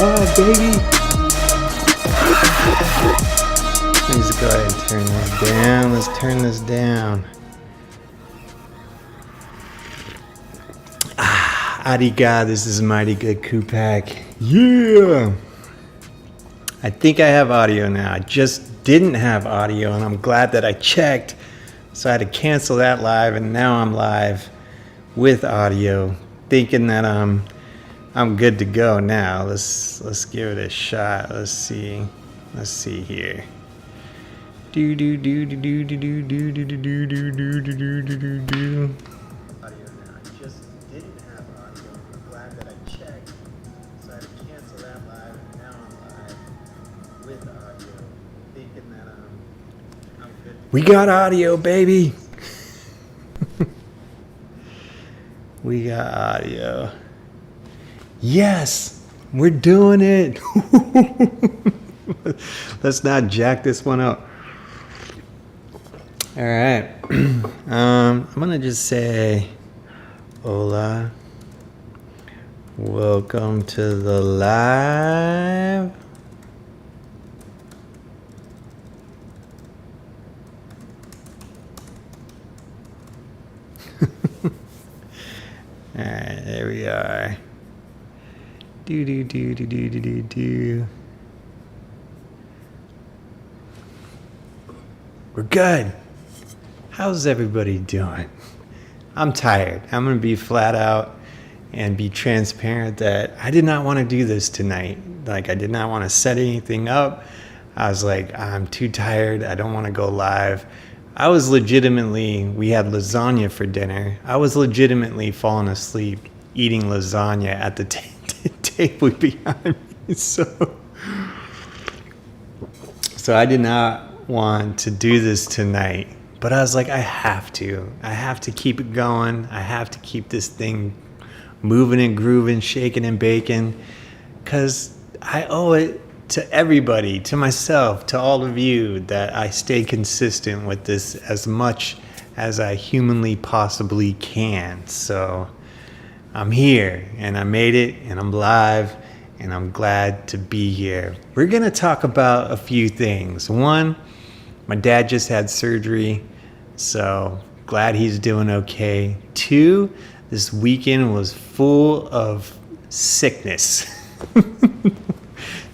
live, baby. Let's go ahead and turn this down. Let's turn this down. Ariga, this is Mighty Good Kupak. Yeah! I think I have audio now. I just didn't have audio, and I'm glad that I checked. So I had to cancel that live, and now I'm live with audio, thinking that I'm good to go now. Let's give it a shot. Let's see here. Do do do do do do do do do do do do do do do do. Audio now. I just didn't have audio. I'm glad that I checked. So I had to cancel that live, and now I'm live with audio, thinking that I'm good. We got audio, baby. We got audio. Yes, we're doing it. Let's not jack this one up. All right. I'm gonna just say, hola. Welcome to the live. All right, there we are. Do do do do do do do do. We're good. How's everybody doing? I'm tired. I'm gonna be flat out and be transparent that I did not want to do this tonight. Like, I did not want to set anything up. I was like, I'm too tired. I don't want to go live. I was legitimately, we had lasagna for dinner. I was legitimately falling asleep eating lasagna at the table behind me. So I did not want to do this tonight, but I was like, I have to keep it going. I have to keep this thing moving and grooving, shaking and baking, because I owe it to everybody, to myself, to all of you, that I stay consistent with this as much as I humanly possibly can. So I'm here, and I made it, and I'm live, and I'm glad to be here. We're going to talk about a few things. One, my dad just had surgery, so glad he's doing okay. Two, this weekend was full of sickness.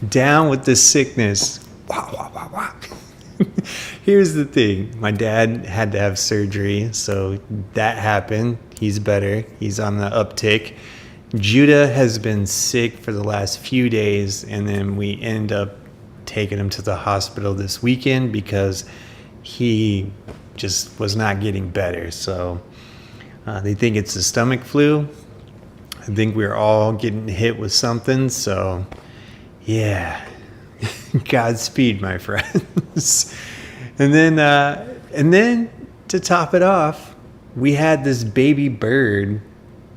Down with the sickness. Wah, wah, wah, wah. Here's the thing. My dad had to have surgery, so that happened. He's better. He's on the uptick. Judah has been sick for the last few days, and then we end up taking him to the hospital this weekend because he just was not getting better. So they think it's the stomach flu. I think we're all getting hit with something, so yeah, Godspeed, my friends. And then to top it off, we had this baby bird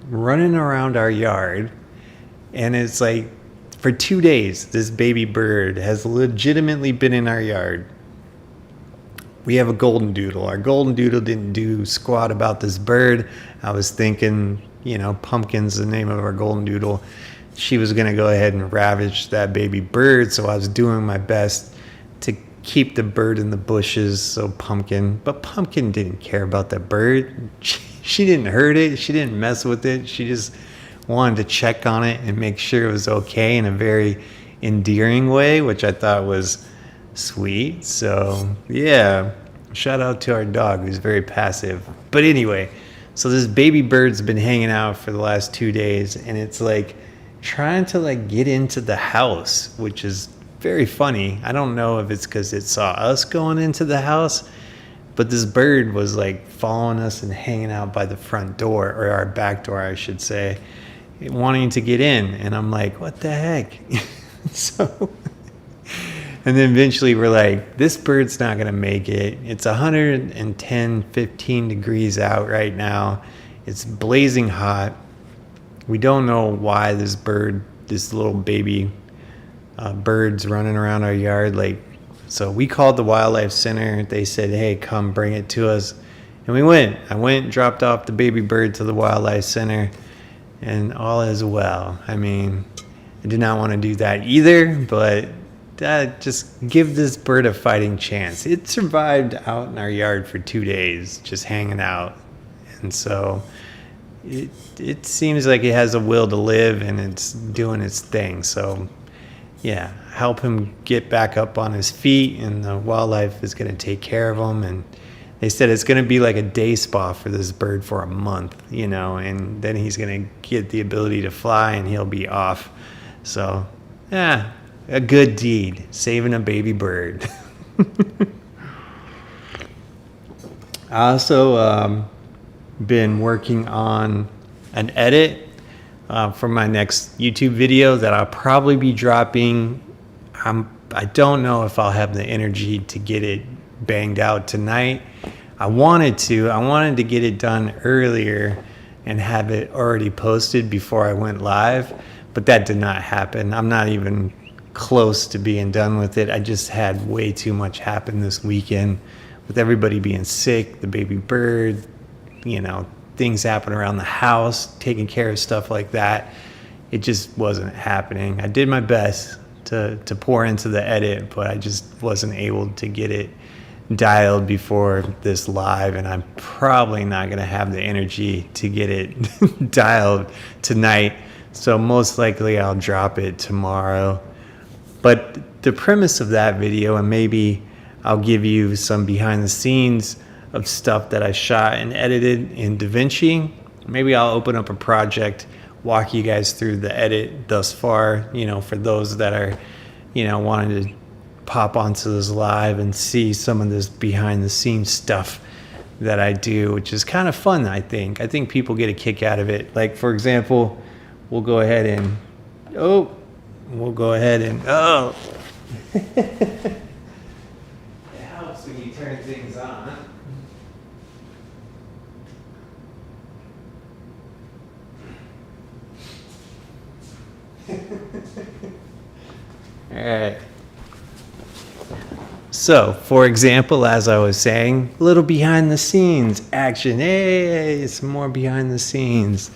running around our yard, and it's like for 2 days, this baby bird has legitimately been in our yard. We have a golden doodle. Our golden doodle didn't do squat about this bird. I was thinking, Pumpkin's the name of our golden doodle. She was going to go ahead and ravage that baby bird, so I was doing my best to keep the bird in the bushes. But Pumpkin didn't care about the bird. She didn't hurt it. She didn't mess with it. She just wanted to check on it and make sure it was okay in a very endearing way, which I thought was sweet. So yeah, shout out to our dog, who's very passive. But anyway, so this baby bird's been hanging out for the last 2 days, and it's like trying to get into the house, which is very funny. I don't know if it's because it saw us going into the house, but this bird was following us and hanging out by the front door, or our back door, I should say, wanting to get in. And I'm like, what the heck? And then eventually we're like, this bird's not going to make it. It's 110, 15 degrees out right now. It's blazing hot. We don't know why this little baby bird's running around our yard. So we called the wildlife center. They said, hey, come bring it to us. And we went. I went, dropped off the baby bird to the wildlife center, and all is well. I mean, I did not want to do that either, but just give this bird a fighting chance. It survived out in our yard for 2 days, just hanging out. And so it seems like it has a will to live, and it's doing its thing. So yeah, help him get back up on his feet, and the wildlife is going to take care of him. And they said it's going to be like a day spa for this bird for a month, and then he's going to get the ability to fly, and he'll be off. So yeah, a good deed, saving a baby bird. I also been working on an edit for my next YouTube video that I'll probably be dropping. I don't know if I'll have the energy to get it banged out tonight. I wanted to get it done earlier and have it already posted before I went live, but that did not happen. I'm not even close to being done with it. I just had way too much happen this weekend with everybody being sick, the baby bird, things happen around the house, taking care of stuff like that. It just wasn't happening. I did my best to pour into the edit, but I just wasn't able to get it dialed before this live, and I'm probably not going to have the energy to get it dialed tonight. So most likely I'll drop it tomorrow. But the premise of that video, and maybe I'll give you some behind the scenes of stuff that I shot and edited in DaVinci. Maybe I'll open up a project, walk you guys through the edit thus far, for those that are, wanting to pop onto this live and see some of this behind the scenes stuff that I do, which is kind of fun, I think. I think people get a kick out of it. Like, for example, we'll go ahead and, it helps when you turn things on. All right. So, for example, as I was saying, a little behind the scenes action. Hey, some more behind the scenes.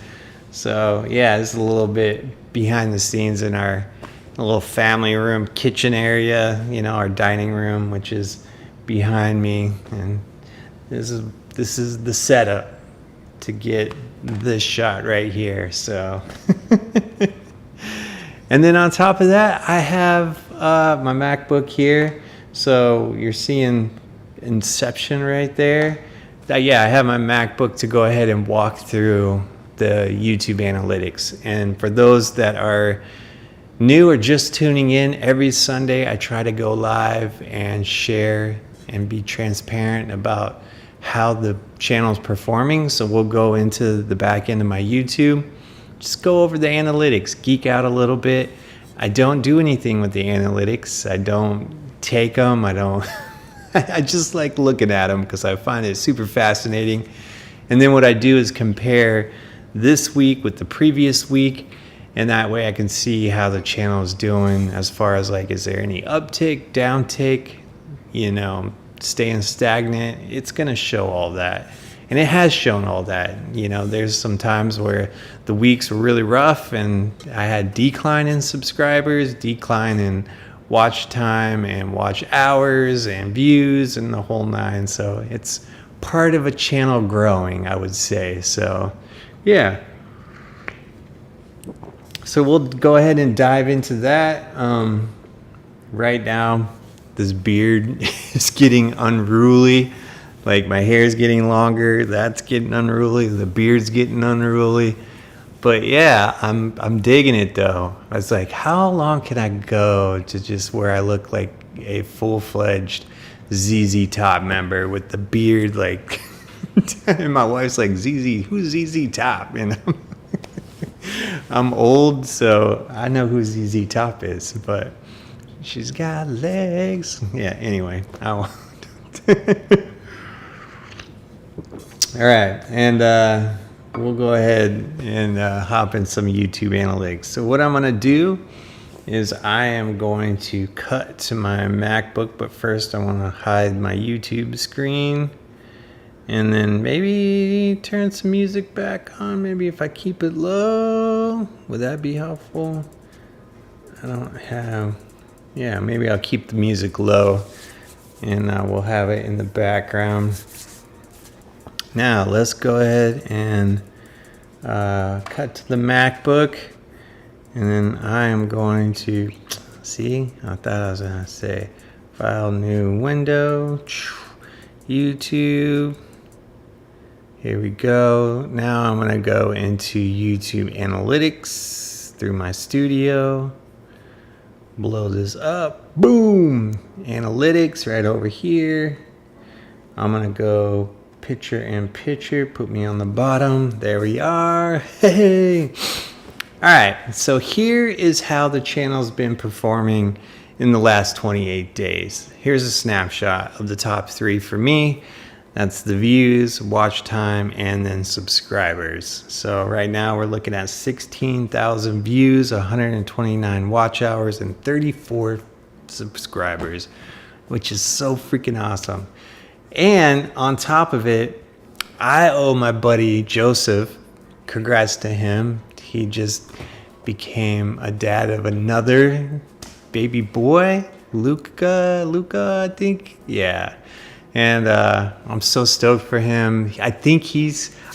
So, yeah, this is a little bit behind the scenes in our little family room, kitchen area, our dining room, which is behind me. And this is the setup to get this shot right here. So, and then on top of that, I have my MacBook here. So you're seeing Inception right there. Yeah, I have my MacBook to go ahead and walk through the YouTube analytics. And for those that are new or just tuning in, every Sunday I try to go live and share and be transparent about how the channel's performing. So we'll go into the back end of my YouTube, just go over the analytics, geek out a little bit. I don't do anything with the analytics. I don't take them. I just like looking at them because I find it super fascinating. And then what I do is compare this week with the previous week, and that way I can see how the channel is doing as far as like, is there any uptick, downtick, staying stagnant. It's going to show all that. And it has shown all that. There's some times where the weeks were really rough and I had decline in subscribers, decline in watch time and watch hours and views and the whole nine. So it's part of a channel growing, I would say. So yeah. So we'll go ahead and dive into that. Right now, this beard is getting unruly. Like, my hair is getting longer, that's getting unruly, the beard's getting unruly. But yeah, I'm digging it though. I was like, how long can I go to just where I look like a full-fledged ZZ Top member with the beard, like, and my wife's like, ZZ, who's ZZ Top? I'm old, so I know who ZZ Top is, but she's got legs. Yeah, anyway, I won't. All right, and we'll go ahead and hop in some YouTube analytics. So what I'm going to do is I am going to cut to my MacBook, but first I want to hide my YouTube screen, and then maybe turn some music back on. Maybe if I keep it low, would that be helpful? I don't have, yeah, maybe I'll keep the music low and we'll have it in the background. Now let's go ahead and cut to the MacBook, and then I am going to see, I thought I was gonna say file, new window, YouTube. Here we go. Now I'm gonna go into YouTube Analytics through my studio, blow this up, boom, Analytics right over here. I'm gonna go picture in picture, put me on the bottom. There we are. Hey. All right, so here is how the channel's been performing in the last 28 days. Here's a snapshot of the top 3 for me. That's the views, watch time, and then subscribers. So right now we're looking at 16,000 views, 129 watch hours, and 34 subscribers, which is so freaking awesome. And on top of it, I owe my buddy Joseph, congrats to him. He just became a dad of another baby boy, Luca, I think. Yeah. And I'm so stoked for him. I think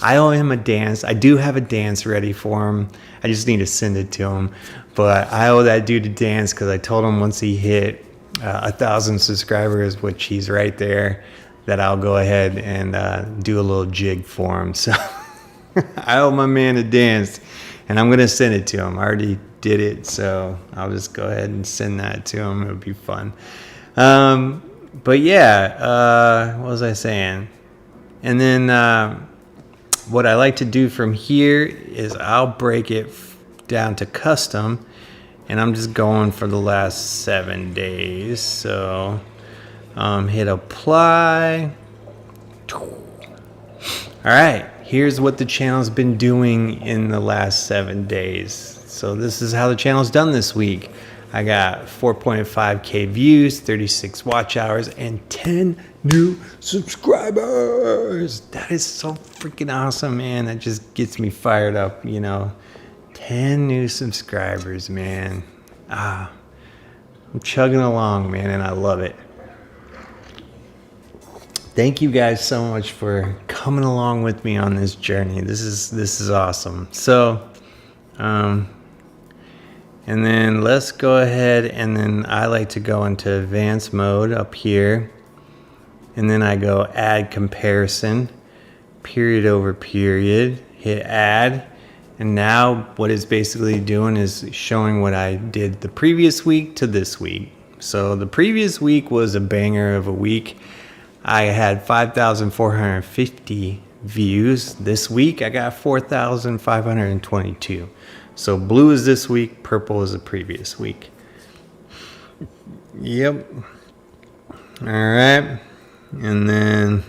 I owe him a dance. I do have a dance ready for him. I just need to send it to him. But I owe that dude a dance because I told him once he hit 1,000 subscribers, which he's right there, that I'll go ahead and do a little jig for him. So I owe my man a dance, and I'm going to send it to him. I already did it, so I'll just go ahead and send that to him. It'll be fun. But yeah, what was I saying? And then what I like to do from here is I'll break it down to custom, and I'm just going for the last 7 days. So hit apply. All right, here's what the channel's been doing in the last 7 days. So this is how the channel's done this week. I got 4.5K views, 36 watch hours, and 10 new subscribers. That is so freaking awesome, man. That just gets me fired up, 10 new subscribers, man. I'm chugging along, man, and I love it. Thank you guys so much for coming along with me on this journey. This is awesome. So, and then let's go ahead, and then I like to go into advanced mode up here, and then I go add comparison, period over period, hit add, and now what it's basically doing is showing what I did the previous week to this week. So the previous week was a banger of a week. I had 5,450 views. This week I got 4,522. So blue is this week, purple is the previous week. Yep. All right. And then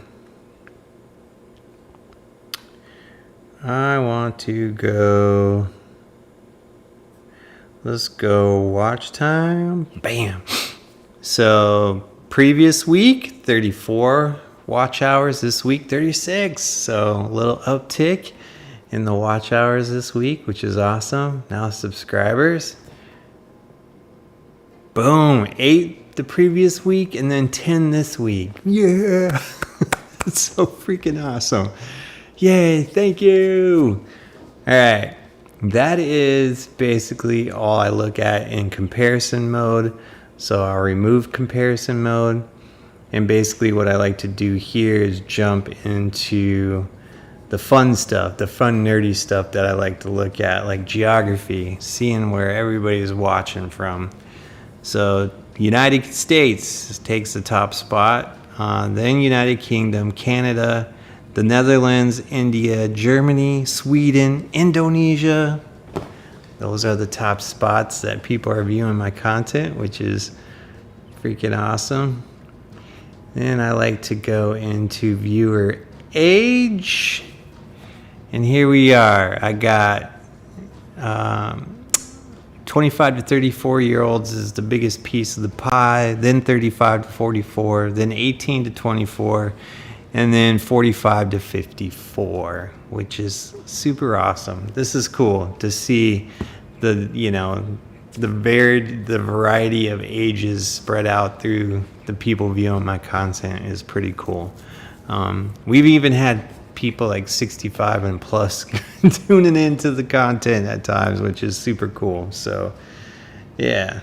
I want to go, let's go watch time. Bam. So previous week, 34 watch hours. This week, 36. So a little uptick in the watch hours this week, which is awesome. Now subscribers. Boom. 8 the previous week and then 10 this week. Yeah. It's so freaking awesome. Yay. Thank you. All right. That is basically all I look at in comparison mode. So I'll remove comparison mode. And basically what I like to do here is jump into the fun stuff, the fun nerdy stuff that I like to look at, like geography, seeing where everybody's watching from. So United States takes the top spot, then United Kingdom, Canada, the Netherlands, India, Germany, Sweden, Indonesia. Those are the top spots that people are viewing my content, which is freaking awesome. Then I like to go into viewer age. And here we are. I got 25 to 34-year-olds is the biggest piece of the pie, then 35 to 44, then 18 to 24, and then 45 to 54, which is super awesome. This is cool to see the the variety of ages spread out through the people viewing my content is pretty cool. We've even had people like 65 and plus tuning into the content at times, which is super cool. So yeah.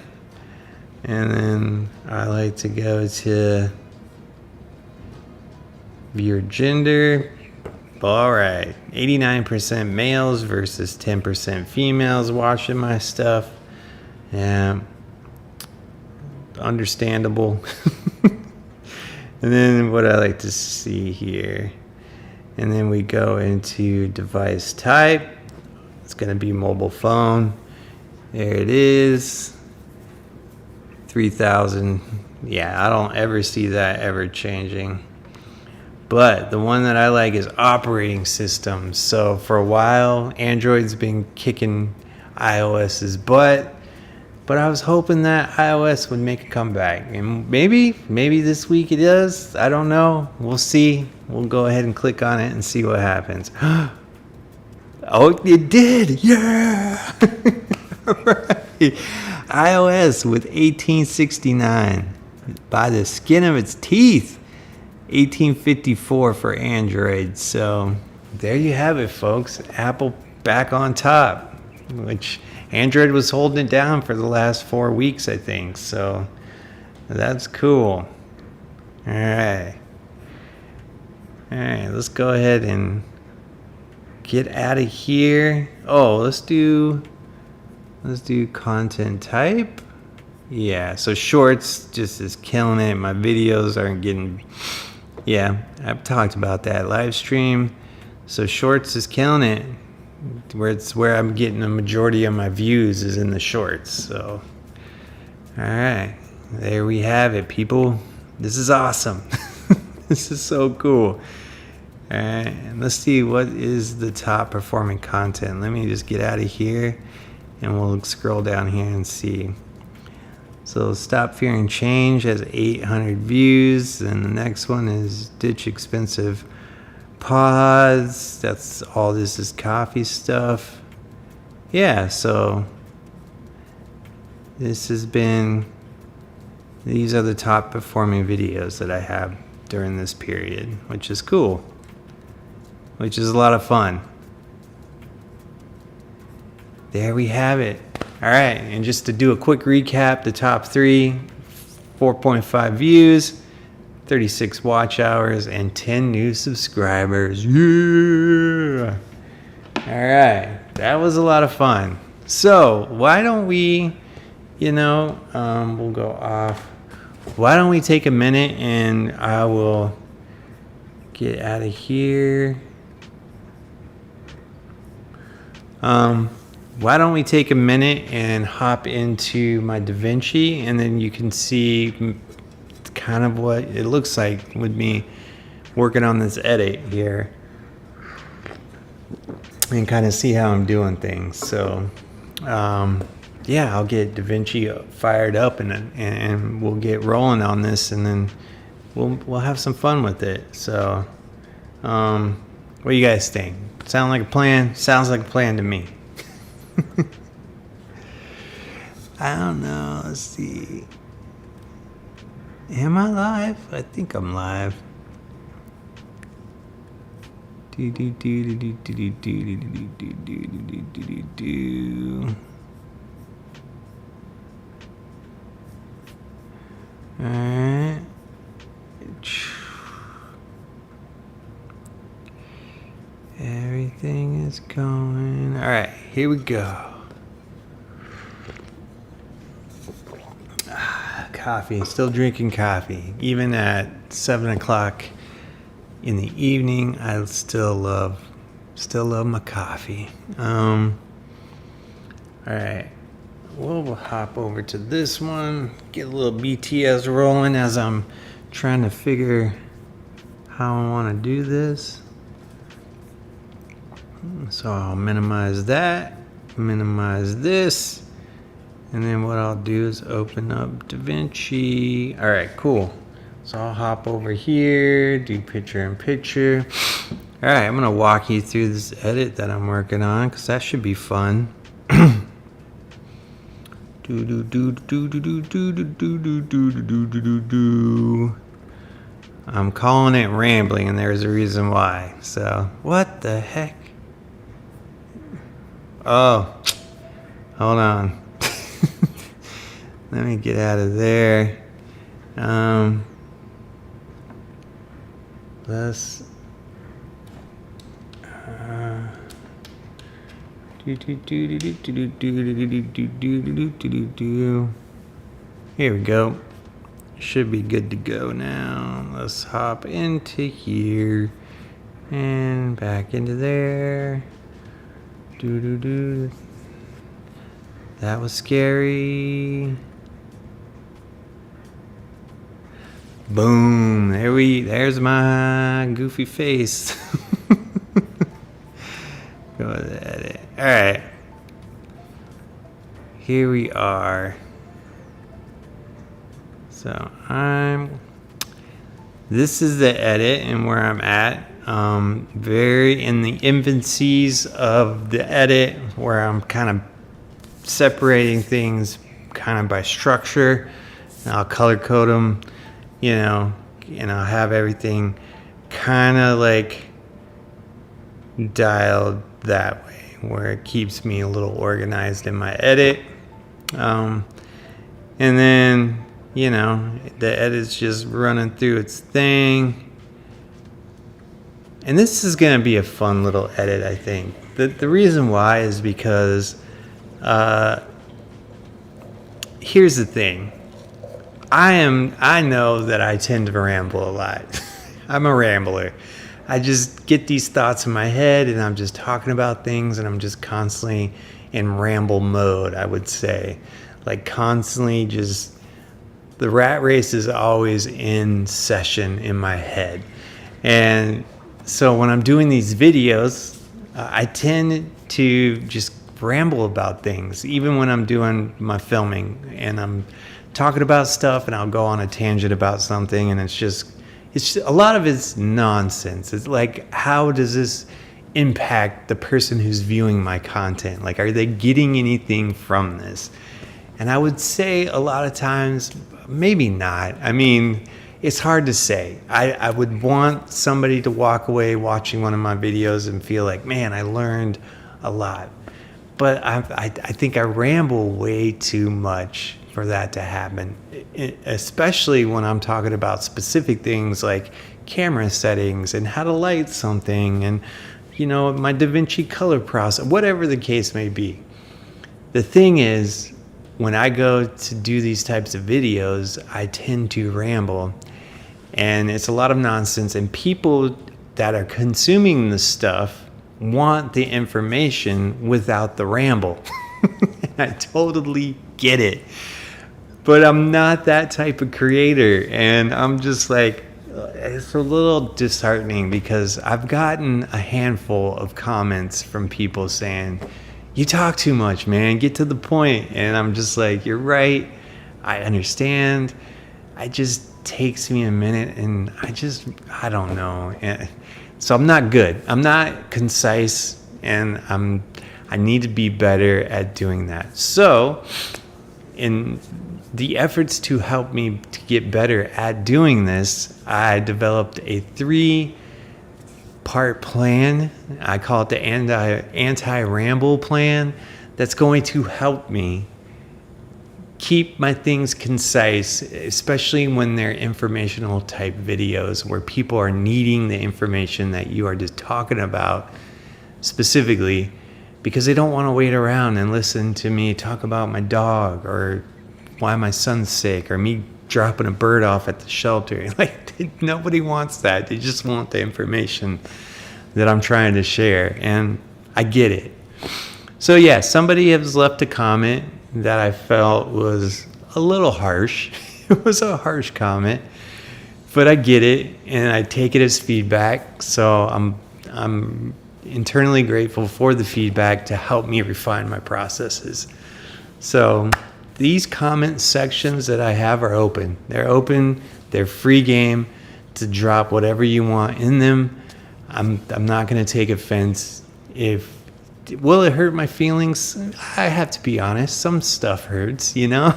And then I like to go to viewer gender. All right, 89% males versus 10% females watching my stuff. Yeah, understandable. And then what I like to see here, and then we go into device type. It's going to be mobile phone. There it is. 3,000. Yeah, I don't ever see that ever changing. But the one that I like is operating system. So for a while, Android's been kicking iOS's butt. But I was hoping that iOS would make a comeback. And maybe this week it does. I don't know. We'll see. We'll go ahead and click on it and see what happens. Oh, it did. Yeah. Right. iOS with 1869 by the skin of its teeth. 1854 for Android. So there you have it, folks. Apple back on top, which Android was holding it down for the last 4 weeks, I think. So that's cool. All right, let's go ahead and get out of here. Oh, let's do content type. Yeah, so shorts just is killing it. My videos aren't getting, yeah, I've talked about that live stream. So shorts is killing it. Where I'm getting the majority of my views is in the shorts. So all right, there we have it, people. This is awesome. This is so cool. All right, and let's see what is the top performing content. Let me just get out of here and we'll scroll down here and see. So Stop Fearing Change has 800 views, and the next one is Ditch Expensive Pods. That's all. This is coffee stuff. Yeah, so these are the top performing videos that I have during this period, which is cool, which is a lot of fun. There we have it. All right, and just to do a quick recap, the top three: 4.5 views, 36 watch hours, and 10 new subscribers. Yeah! All right, that was a lot of fun. So why don't we, we'll go off. Why don't we take a minute and I will get out of here. Why don't we take a minute and hop into my DaVinci, and then you can see kind of what it looks like with me working on this edit here, and kind of see how I'm doing things. So yeah, I'll get DaVinci fired up and we'll get rolling on this, and then we'll have some fun with it. So what do you guys think? Sound like a plan? Sounds like a plan to me. I don't know. Let's see. Am I live? I think I'm live. Alright. Everything is going. Alright, here we go. Coffee. Still drinking coffee. Even at 7 o'clock in the evening, I still love my coffee. Alright. We'll hop over to this one. Get a little BTS rolling as I'm trying to figure how I want to do this. So I'll minimize that, minimize this, and then what I'll do is open up DaVinci. All right, cool. So I'll hop over here, do picture in picture. All right, I'm gonna walk you through this edit that I'm working on, because that should be fun. Do do do do do do do do do do do do do do do. I'm calling it rambling, and there's a reason why. So, what the heck? Oh, hold on. Let me get out of there. Let's. Here we go. Should be good to go now. Let's hop into here and back into there. That was scary. Boom. There's my goofy face. Go to edit. Alright. Here we are. So this is the edit and where I'm at. Very in the infancies of the edit, where I'm kind of separating things kind of by structure. And I'll color code them, and I'll have everything kind of like dialed that way, where it keeps me a little organized in my edit. And then, the edit's just running through its thing. And this is going to be a fun little edit, I think. The reason why is because here's the thing. I know that I tend to ramble a lot. I'm a rambler. I just get these thoughts in my head and I'm just talking about things and I'm just constantly in ramble mode, I would say. Like constantly just, the rat race is always in session in my head. And so when I'm doing these videos, I tend to just ramble about things, even when I'm doing my filming and I'm talking about stuff and I'll go on a tangent about something and it's just a lot of it's nonsense. It's like, how does this impact the person who's viewing my content? Like, are they getting anything from this? And I would say a lot of times, maybe not. I mean, it's hard to say. I would want somebody to walk away watching one of my videos and feel like, man, I learned a lot. But I think I ramble way too much for that to happen, especially when I'm talking about specific things like camera settings and how to light something and, my DaVinci color process, whatever the case may be. The thing is, when I go to do these types of videos, I tend to ramble. And it's a lot of nonsense. And people that are consuming the stuff want the information without the ramble. I totally get it. But I'm not that type of creator. And I'm just like, it's a little disheartening because I've gotten a handful of comments from people saying, you talk too much, man, get to the point. And I'm just like, you're right. I understand. It just takes me a minute and I don't know. And so I'm not good. I'm not concise and I need to be better at doing that. So in the efforts to help me to get better at doing this, I developed a 3-part plan. I call it the anti-ramble plan. That's going to help me keep my things concise, especially when they're informational type videos where people are needing the information that you are just talking about specifically because they don't want to wait around and listen to me talk about my dog or why my son's sick or me dropping a bird off at the shelter. Like, nobody wants that. They just want the information that I'm trying to share, and I get it. So yeah, somebody has left a comment that I felt was a little harsh. It was a harsh comment, but I get it and I take it as feedback. So I'm internally grateful for the feedback to help me refine my processes. So these comment sections that I have are open. They're open. They're free game to drop whatever you want in them. I'm not going to take offense if will it hurt my feelings? I have to be honest. Some stuff hurts, you know?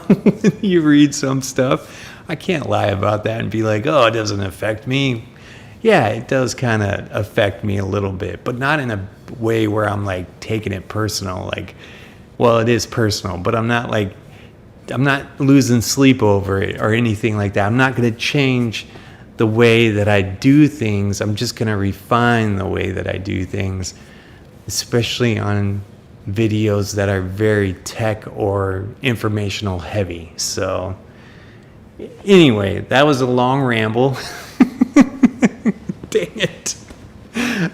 You read some stuff. I can't lie about that and be like, oh, it doesn't affect me. Yeah, it does kind of affect me a little bit, but not in a way where I'm like taking it personal. Like, well, it is personal, but I'm not losing sleep over it or anything like that. I'm not going to change the way that I do things. I'm just going to refine the way that I do things, especially on videos that are very tech or informational heavy. So anyway, that was a long ramble. Dang it.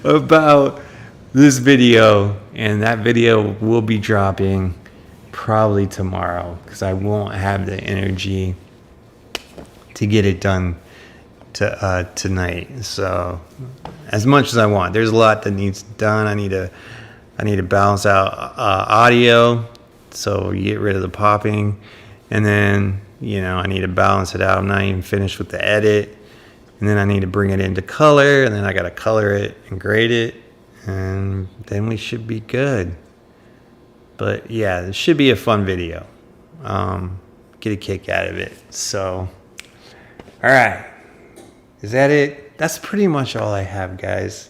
About this video, and that video will be dropping probably tomorrow because I won't have the energy to get it done tonight. So as much as I want, there's a lot that needs done. I need to balance out audio, so you get rid of the popping, and then I need to balance it out. I'm not even finished with the edit, and then I need to bring it into color, and then I got to color it and grade it, and then we should be good. But yeah, it should be a fun video. Get a kick out of it. So, all right. Is that it? That's pretty much all I have, guys.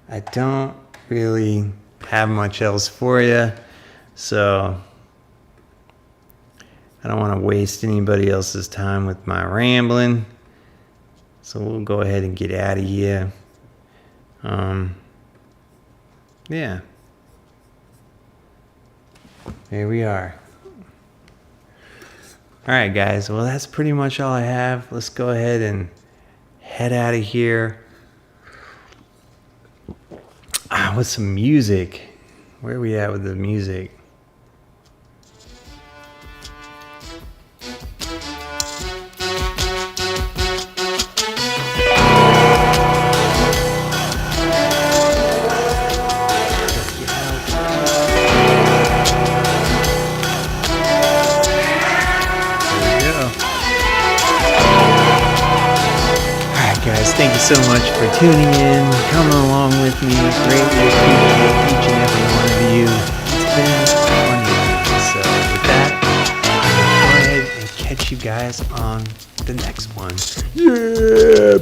I don't really have much else for you. So, I don't want to waste anybody else's time with my rambling. So, we'll go ahead and get out of here. Yeah. Here we are. All right, guys. Well, that's pretty much all I have. Let's go ahead and head out of here with some music. Where are we at with the music? Thank you so much for tuning in, coming along with me. Greatly appreciate each and every one of you. It's been a funny. So with that, I'll go ahead and catch you guys on the next one. Yeah!